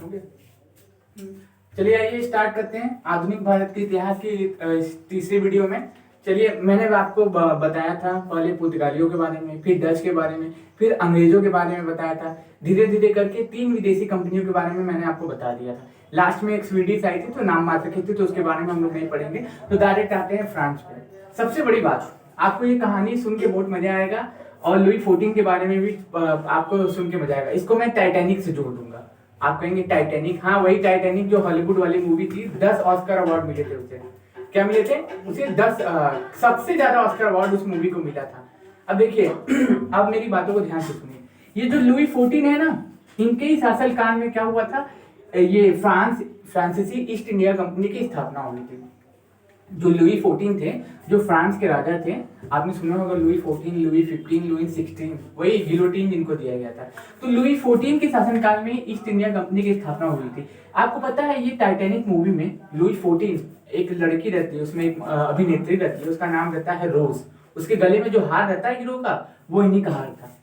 Okay, चलिए आइए start करते हैं आधुनिक भारत के इतिहास की तीसरी वीडियो में। चलिए, मैंने आपको बताया था पहले पुर्तगालियों के बारे में, फिर डच के बारे में, फिर अंग्रेजों के बारे में बताया था। धीरे धीरे करके 3 विदेशी कंपनियों के बारे में मैंने आपको बता दिया था। लास्ट में एक स्वीडिश आई थी तो नाम मात्र की थी, तो उसके बारे में हम लोग नहीं पढ़ेंगे। तो डायरेक्ट आते हैं फ्रांस पे। सबसे बड़ी बात, आपको ये कहानी सुन के बहुत मजा आएगा और लुई 14 के बारे में भी आपको सुन के मजा आएगा। इसको मैं टाइटैनिक से जोड़ दूंगा। आप कहेंगे टाइटैनिक, हाँ वही टाइटैनिक जो हॉलीवुड वाली मूवी थी। 10 ऑस्कर अवार्ड मिले थे उसे। क्या मिले थे उसे? 10 सबसे ज्यादा ऑस्कर अवार्ड उस मूवी को मिला था। अब देखिए अब मेरी बातों को ध्यान से सुनिए। ये जो लुई 14 है ना, इनके ही शासन काल में क्या हुआ था, ये फ्रांसीसी ईस्ट इंडिया कंपनी की स्थापना हुई थी। जो लुई 14 थे, जो फ्रांस के राजा थे, आपने सुना होगा लुई 14, लुई 15, लुई 16, वही गिलोटीन जिनको दिया गया था। तो लुई 14 के शासनकाल में ईस्ट इंडिया कंपनी की स्थापना हुई थी। आपको पता है ये टाइटैनिक मूवी में लुई 14 एक लड़की रहती है, उसमें एक अभिनेत्री रहती है, उसका नाम रहता है रोज। उसके गले में जो हार रहता है हीरो का, वो इन्हीं का हार था।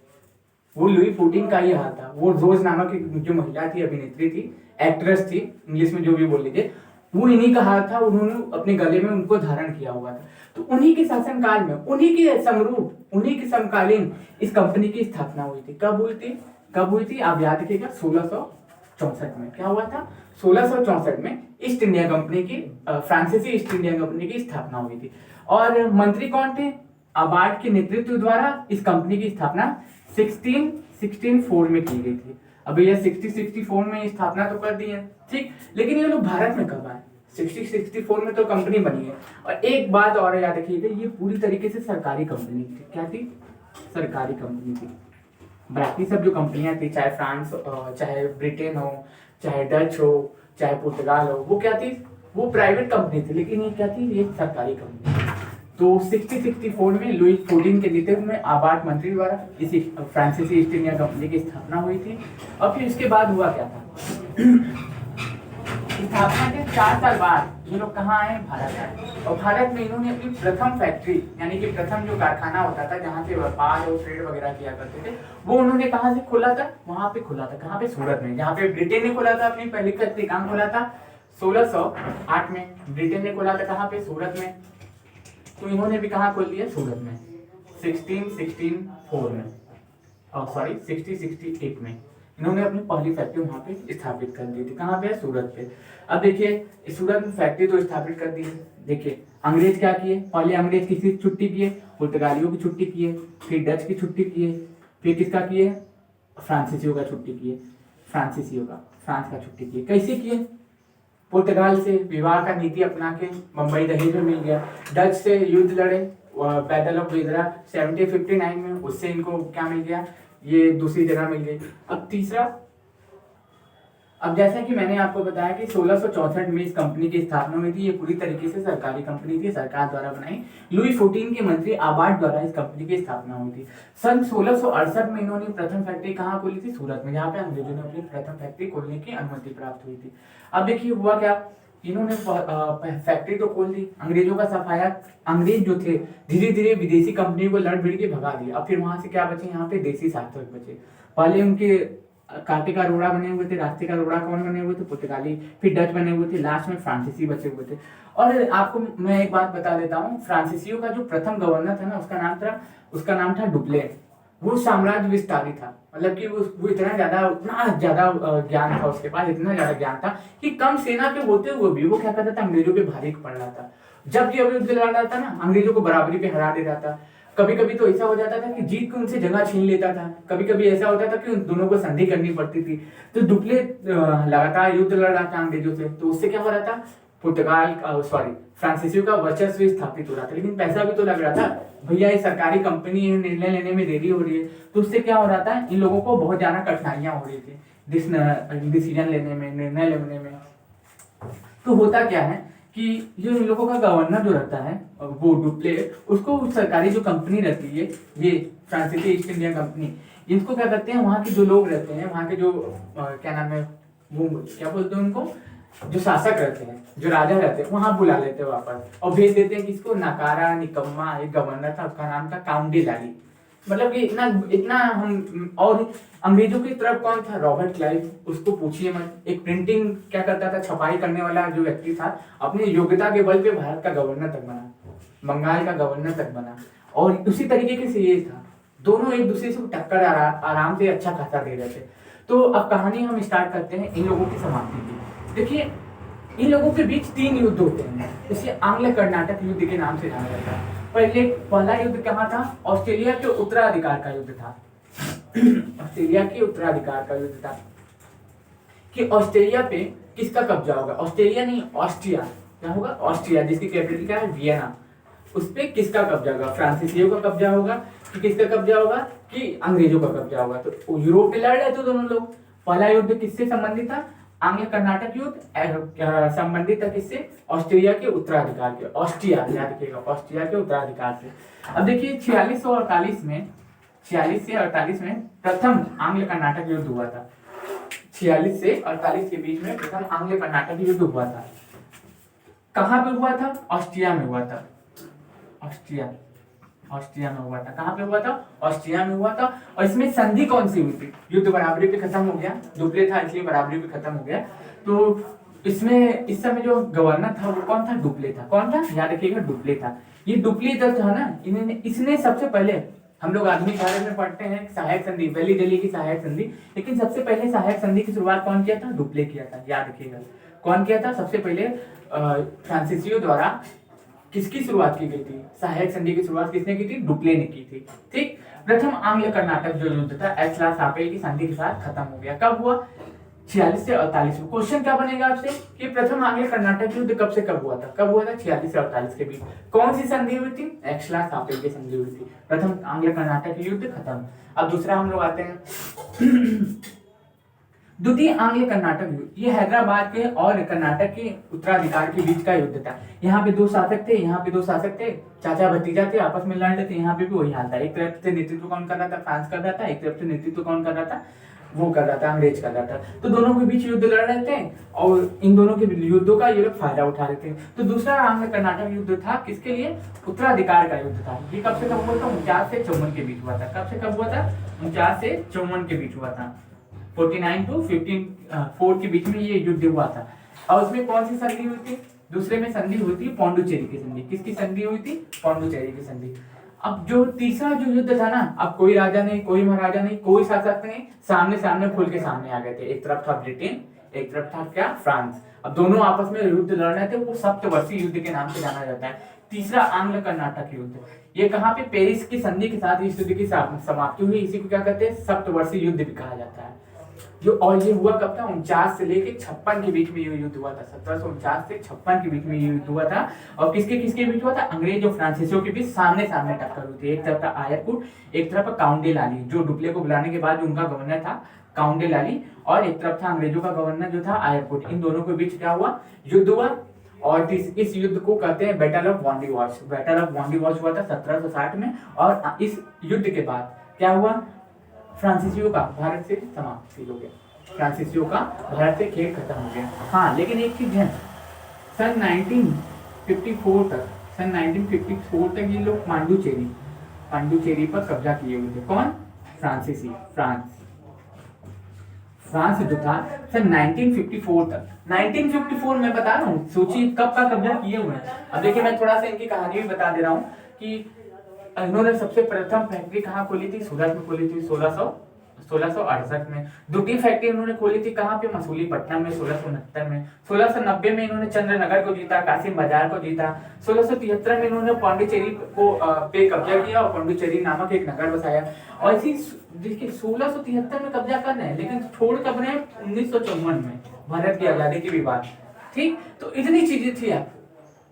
वो लुई 14 का ही हार था। वो रोज नामक जो महिला थी, अभिनेत्री थी, एक्ट्रेस थी, इंग्लिश में जो भी बोल लीजिए, वो इन्हीं का हार था। उन्होंने अपने गले में उनको धारण किया हुआ था। तो उन्हीं के शासनकाल में, उन्हीं के समरूप, उन्हीं के समकालीन इस कंपनी की स्थापना हुई थी। कब हुई थी? कब हुई थी आप याद रखिएगा, 1664 में। क्या हुआ था? 1664 में ईस्ट इंडिया कंपनी की, फ्रांसीसी ईस्ट इंडिया कंपनी की स्थापना हुई थी। और मंत्री कौन थे? अबार्ड के नेतृत्व द्वारा इस कंपनी की स्थापना 1664 में की गई थी। अब ये 1664 में स्थापना तो कर दी है, ठीक, लेकिन ये लोग भारत में कब आए? 1664 में तो कंपनी बनी है। और एक बात और याद रखिएगा, ये पूरी तरीके से सरकारी कंपनी थी। क्या थी? सरकारी कंपनी थी। बाकी सब जो कंपनियां थी, चाहे फ्रांस, चाहे ब्रिटेन हो, चाहे डच हो, चाहे पुर्तगाल हो, वो क्या थी? वो प्राइवेट कंपनी थी। लेकिन ये क्या थी? ये सरकारी कंपनी थी। तो 1664 में लुई 14 के नेतृत्व में आबाद मंत्री द्वारा इसी फ्रांसीसी ईस्ट इंडिया कंपनी की स्थापना हुई थी। और फिर इसके बाद हुआ क्या था? स्थापना के 4 साल बाद ये लोग कहाँ आए? भारत आए। और भारत में इन्होंने अपनी प्रथम फैक्ट्री, यानी कि प्रथम जो कारखाना होता था जहाँ से व्यापार और ट्रेड वगैरह किया करते थे, वो उन्होंने कहाँ से खोला था? वहां पे खोला था। कहाँ पे? सूरत में। जहाँ पे ब्रिटेन ने खोला था अपनी पहली फैक्ट्री, कहाँ खोला था? 1608 में ब्रिटेन ने खोला था। कहाँ पे? सूरत में। तो इन्होंने भी कहाँ खोल दिया? सूरत में। 1664 में, सॉरी 1668 में इन्होंने अपनी पहली फैक्ट्री वहां पे स्थापित कर दी थी। कहाँ पे? सूरत पे। अब देखिए, सूरत में फैक्ट्री तो स्थापित कर दी है। देखिए अंग्रेज क्या किए? पहले अंग्रेज किसी छुट्टी किए? पुर्तगालियों की छुट्टी किए, फिर डच की छुट्टी किए, फिर किसका किए? फ्रांसीसियों का छुट्टी किए। फ्रांसीसियों का, फ्रांस का छुट्टी किए। कैसे किए? पुर्तगाल से विवाह का नीति अपना के बंबई दहेज में मिल गया। डच से युद्ध लड़े, बैटल ऑफ वेदरा 1759 में, उससे इनको क्या मिल गया? ये दूसरी जगह मिल गई। अब तीसरा, अब जैसा कि मैंने आपको बताया कि 1664 में इस कंपनी की स्थापना हुई थी। ये पूरी तरीके से सरकारी कंपनी थी, सरकार द्वारा बनाई। लुई 14 के मंत्री आबार्ड द्वारा इस कंपनी की स्थापना हुई थी। सन 1668 में इन्होंने प्रथम फैक्ट्री कहाँ खोली थी? सूरत में, जहाँ पे अंग्रेजों ने अपनी प्रथम फैक्ट्री खोलने की अनुमति प्राप्त हुई थी। अब देखिए हुआ क्या, इन्होंने फैक्ट्री तो खोल दी, अंग्रेजों का सफाया, अंग्रेज जो थे धीरे धीरे विदेशी कंपनी को लड़ भिड़ के भगा दिया। अब फिर वहां से क्या बचे? यहाँ पे देसी शासक बचे। पहले उनके कांटे का रोड़ा बने हुए थे, रास्ते का रोड़ा कौन बने हुए थे? पुर्तगाली, फिर डच बने हुए थे, लास्ट में फ्रांसीसी बचे हुए थे। और आपको मैं एक बात बता देता हूँ, फ्रांसीसियों का जो प्रथम गवर्नर था ना, उसका नाम था डुप्ले। वो साम्राज्य विस्तारी था, मतलब कि वो इतना ज्यादा ज्ञान था उसके पास, इतना ज्यादा ज्ञान था कि कम सेना के होते हुए भी वो क्या करता था? अंग्रेजों पे भारी पड़ रहा था। जब भी युद्ध लड़ रहा था ना, अंग्रेजों को बराबरी पे हरा दे रहा था। कभी कभी तो ऐसा हो जाता था कि जीत के उनसे जगह छीन लेता था। कभी कभी ऐसा होता था कि उन दोनों को संधि करनी पड़ती थी। तो डुप्ले लगातार युद्ध लड़ रहा था अंग्रेजों से, तो उससे क्या हो रहा था? फ्रांसीसियों का वर्चस्व स्थापित हो रहा था। लेकिन पैसा भी तो लग रहा था, भैया ये सरकारी कंपनी है, निर्णय लेने में देरी हो रही है। तो उससे क्या हो रहा था? इन लोगों को बहुत ज्यादा कठिनाइयां हो रही थी डिसीजन लेने में, निर्णय लेने में। तो होता क्या है कि जो इन लोगों का गवर्नर जो रहता है, वो डुप्ले, उसको सरकारी जो कंपनी रहती है, ये फ्रांसीसी ईस्ट इंडिया कंपनी, इनको क्या करते हैं, वहाँ के जो लोग रहते हैं, वहाँ के जो क्या नाम है, वो क्या बोलते हैं उनको, जो शासक रहते हैं, जो राजा रहते हैं, वहां बुला लेते हैं वापस और भेज देते हैं किसको? नकारा, निकम्मा एक गवर्नर था, उसका नाम था काउंट डी लाली। मतलब कि इतना इतना हम, और अंग्रेजों की तरफ कौन था, रॉबर्ट क्लाइव, उसको पूछिए मत। एक प्रिंटिंग क्या करता था, छपाई करने वाला जो व्यक्ति था, अपनी योग्यता के बल पे भारत का गवर्नर तक बना, बंगाल का गवर्नर तक बना, और उसी तरीके से ये था, दोनों एक दूसरे से टक्कर आराम से अच्छा खासा दे रहे थे। तो अब कहानी हम स्टार्ट करते हैं इन लोगों की समाप्ति की। देखिए, इन लोगों के बीच 3 युद्ध होते हैं, इसे आंग्ल कर्नाटक युद्ध के नाम से जाना जाता है। पहला युद्ध कहाँ था, ऑस्ट्रेलिया के उत्तराधिकार का युद्ध था। ऑस्ट्रेलिया के उत्तराधिकार का युद्ध था कि ऑस्ट्रेलिया पे किसका कब्जा होगा, ऑस्ट्रेलिया नहीं, ऑस्ट्रिया, क्या होगा, ऑस्ट्रिया, जिसकी कैपिटल क्या है, वियना, उस पे किसका कब्जा होगा, फ्रांसीसियों का कब्जा होगा कि किसका कब्जा होगा, कि अंग्रेजों का कब्जा होगा। तो यूरोप पे लड़ रहे थे दोनों लोग। पहला युद्ध किससे संबंधित था, आंग्ल कर्नाटक युद्ध, संबंधित था किससे, ऑस्ट्रेलिया के उत्तराधिकार के, ऑस्ट्रिया, याद रखिएगा, ऑस्ट्रिया के उत्तराधिकार से। अब देखिए 4648 में, 46 से 48 में प्रथम आंग्ल कर्नाटक युद्ध हुआ था। 46 से 48 के बीच में प्रथम आंग्ल कर्नाटक युद्ध हुआ था। कहाँ पे हुआ था, ऑस्ट्रिया में हुआ था, ऑस्ट्रिया में हुआ था। कहाँ पे हुआ था, ऑस्ट्रिया में हुआ था। और इसमें संधि कौन सी हुई थी, युद्ध बराबरी पे खत्म हो गया, दुबले था इसलिए बराबरी पे खत्म हो गया। तो इसमें इस समय जो गवर्नर था वो कौन था, डुप्ले था। कौन था, याद रखिएगा, डुप्ले था। ये डुप्ले जब था ना, इसने सबसे पहले, हम लोग आधुनिक भारत में पढ़ते हैं सहायक संधि, पहली दिल्ली की सहायक संधि, लेकिन सबसे पहले सहायक संधि की शुरुआत कौन किया था, डुप्ले किया था, याद रखिएगा। कौन किया था सबसे पहले, फ्रांसीसियों द्वारा किसकी शुरुआत की गई थी, सहायक संधि की शुरुआत किसने की थी, डुप्ले ने की थी। ठीक, प्रथम आंग्ल कर्नाटक जो युद्ध था एस्ला-सापेल की संधि के साथ खत्म हो गया। कब हुआ, 46 से 48 में। क्वेश्चन क्या बनेगा आपसे कि प्रथम आंग्ल कर्नाटक युद्ध कब से कब हुआ था, कब हुआ था, 46 से 48 के बीच। कौन सी संधि हुई थी, एस्ला-सापेल की संधि हुई थी। प्रथम आंग्ल कर्नाटक युद्ध खत्म। अब दूसरा हम लोग आते हैं द्वितीय आंग्ल कर्नाटक युद्ध। ये हैदराबाद के और कर्नाटक के उत्तराधिकार के बीच का युद्ध था। यहाँ पे दो शासक थे, यहाँ पे दो शासक थे, चाचा भतीजा थे, आपस में लड़ रहे थे। यहाँ पे भी वही हाल था, एक तरफ से नेतृत्व कौन कर रहा था, फ्रांस कर रहा था, एक तरफ से नेतृत्व कौन कर रहा था, वो कर रहा था, अंग्रेज कर रहा था। तो दोनों के बीच युद्ध लड़ रहे थे और इन दोनों के युद्धों का ये लोग फायदा उठा रहे थे। तो दूसरा आंग्ल कर्नाटक युद्ध था किसके लिए, उत्तराधिकार का युद्ध था। ये कब से कब हुआ था, 49 से 54 के बीच हुआ था। कब से कब हुआ था, 49 से 54 के बीच हुआ था। 49 to 54 के बीच में ये युद्ध हुआ था। और उसमें कौन सी संधि हुई थी, दूसरे में संधि हुई थी पौंडुचेरी की संधि। किसकी संधि हुई थी, पौंडुचेरी की संधि। अब जो तीसरा जो युद्ध था ना, अब कोई राजा नहीं, कोई महाराजा नहीं, कोई शासक नहीं, सामने सामने खुल के सामने आ गए थे। एक तरफ था ब्रिटेन, एक तरफ था क्या, फ्रांस। अब दोनों आपस में युद्ध लड़ रहे थे, वो सप्तवर्षीय युद्ध के नाम से जाना जाता है। तीसरा आंग्ल कर्नाटक युद्ध, ये कहाँ पे, पेरिस की संधि के साथ इस युद्ध की समाप्ति हुई। इसी को क्या कहते हैं, सप्तवर्षीय युद्ध भी कहा जाता है। जो, और ये हुआ कब था, 49 से लेके 56 के बीच में ये युद्ध हुआ था। 1749 से 56 के बीच में ये युद्ध हुआ था। और किसके किसके बीच हुआ था, अंग्रेज और फ्रांसीसियों के बीच सामने सामने टक्कर हुई थी। एक तरफ था आयरकुट, एक तरफ काउंटे लाली, जो डुप्ले को बुलाने के बाद उनका गवर्नर था काउंटे लाली, और एक तरफ था अंग्रेजों का गवर्नर जो था आयरकुट। इन दोनों के बीच क्या हुआ, युद्ध हुआ। और इस युद्ध को कहते हैं battle of Wandiwash. Battle of Wandiwash हुआ था 1760 में। और इस युद्ध के बाद क्या हुआ, फ्रांसीसियों का भारत से समाप्ति हो गया, फ्रांसीसियों का भारत से खेल खत्म हो गया। हाँ, लेकिन एक चीज है, सन 1954 तक ये लोग पांडुचेरी पर कब्जा किए हुए थे। कौन, फ्रांसीसी, फ्रांस जो था सन 1954 तक। 1954 में बता रहा हूँ, सोचिए कब का कब्जा किए हुए हैं। अब देखिए, मैं थोड़ा सा इनकी कहानी भी बता दे रहा हूँ कि इन्होंने सबसे प्रथम फैक्ट्री कहाँ खोली थी, सूरत में खोली थी 1668 में। दूसरी फैक्ट्री इन्होंने खोली थी कहाँ पे, मसूलीपट्टनम में 1669 में। 1690 में इन्होंने चंद्रनगर को जीता, कासिम बाजार को जीता। 1673 में इन्होंने पांडिचेरी को पे कब्जा किया और पांडिचेरी नामक एक नगर बसाया। और इसी देखिए 1673 में कब्जा करना है, लेकिन छोड़ कब रहे हैं, 1954 में, भारत की आजादी के बाद। ठीक, तो इतनी चीजें थी आप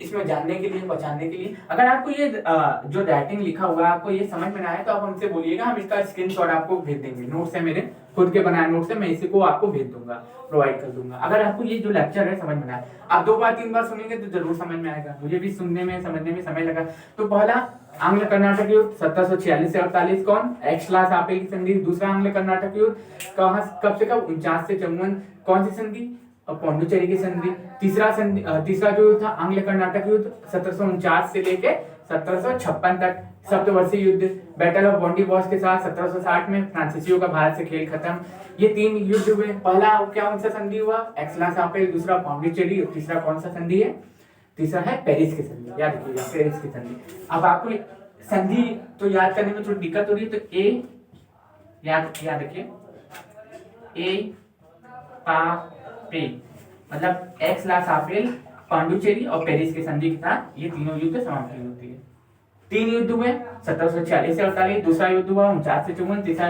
इसमें जानने के लिए, बचाने के लिए। अगर आपको ये जो राइटिंग लिखा हुआ है आपको ये समझ में ना आए तो आप हमसे बोलिएगा, हम इसका स्क्रीनशॉट आपको भेज देंगे। नोट्स है मेरे खुद के बनाए नोट्स है, मैं इसी को आपको भेज दूंगा, प्रोवाइड कर दूंगा। अगर आपको ये जो लेक्चर है समझ में ना आए, आप 2 बार 3 बार सुनेंगे तो जरूर समझ में आएगा। मुझे भी सुनने में समझने में समय लगा। तो पहला आंग्ल कर्नाटक युद्ध 1746 से 48 कौन, एस्ला-सापेल की संधि। दूसरा आंग्ल कर्नाटक युद्ध कहाँ, कब से कब, 49 से 54, कौन सी संधि, पौंडुचेरी की संधि। तीसरा जो था आंग्ल कर्नाटक युद्ध 1749 से लेके 1756 तक। सप्तवर्षीय युद्ध, बैटल ऑफ बॉन्डिवॉर्स के साथ 1760 में फ्रांसीसियों का भारत से खेल खत्म। ये 3 युद्ध हुए। पहला क्या उनसे संधि हुआ, एक्स-ला-शापेल, दूसरा पौंडीचेरी और तीसरा कौन सा संधि है, तीसरा है पेरिस की संधि। याद रखिएगा पेरिस की संधि। अब आपको संधि तो याद करने में थोड़ी दिक्कत हो रही है, तो ए याद रखिए, ए पा मतलब एक्स-ला-शापेल, पांडुचेरी और पेरिस के संधि के साथ ये तीनों युद्ध समाप्ति होती है। 3 युद्ध हुए 1746 से 48, दूसरा युद्ध हुआ 49 से 54, दूसरा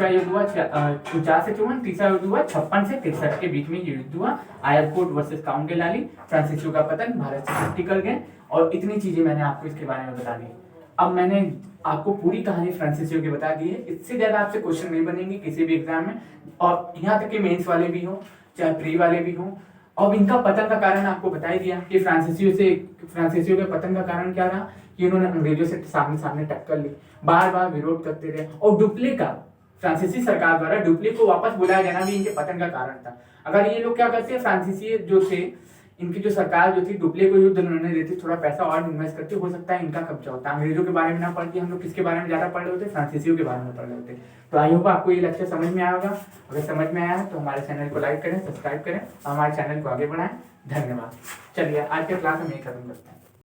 युद्ध हुआ 49 से 54, तीसरा युद्ध हुआ 56 से 63 के बीच में ये युद्ध हुआ। आयरकोट वर्सेस काउंट डे लाली, फ्रांसीसियों का पतन, भारत से छुट्टी कर गए, और इतनी चीजें मैंने आपको इसके बारे में बता दी। अब मैंने आपको पूरी कहानी फ्रांसीसियों की बता दी है। इससे ज्यादा आपसे क्वेश्चन नहीं बनेंगे किसी भी एग्जाम में, और यहाँ तक कि मेंस वाले भी हो चाहे प्री वाले भी हो। अब इनका पतन का कारण आपको बता ही दिया कि फ्रांसीसियों के पतन का कारण क्या रहा कि उन्होंने अंग्रेजों से सामने टक्कर ली, बार बार विरोध करते रहे, और डुप्ले का फ्रांसीसी सरकार द्वारा डुप्ले को वापस बुलाया जाना भी इनके पतन का कारण था। अगर ये लोग क्या करते हैं, फ्रांसीसी जो थे, इनकी जो सरकार जो थी, डुप्ले को युद्ध लड़ने देती, थोड़ा पैसा और इन्वेस्ट करती, हो सकता है इनका कब्जा होता। अंग्रेजों के बारे में ना पढ़ के हम लोग किसके बारे में ज्यादा पढ़ रहे होते, फ्रांसीसियों के बारे में पढ़ रहे होते। तो आई होप आपको ये लेक्चर समझ में आया होगा। अगर समझ में आया तो हमारे चैनल को लाइक करें, सब्सक्राइब करें और हमारे चैनल को आगे बढ़ाएं। धन्यवाद। चलिए आज के क्लास हम यही खत्म करते हैं।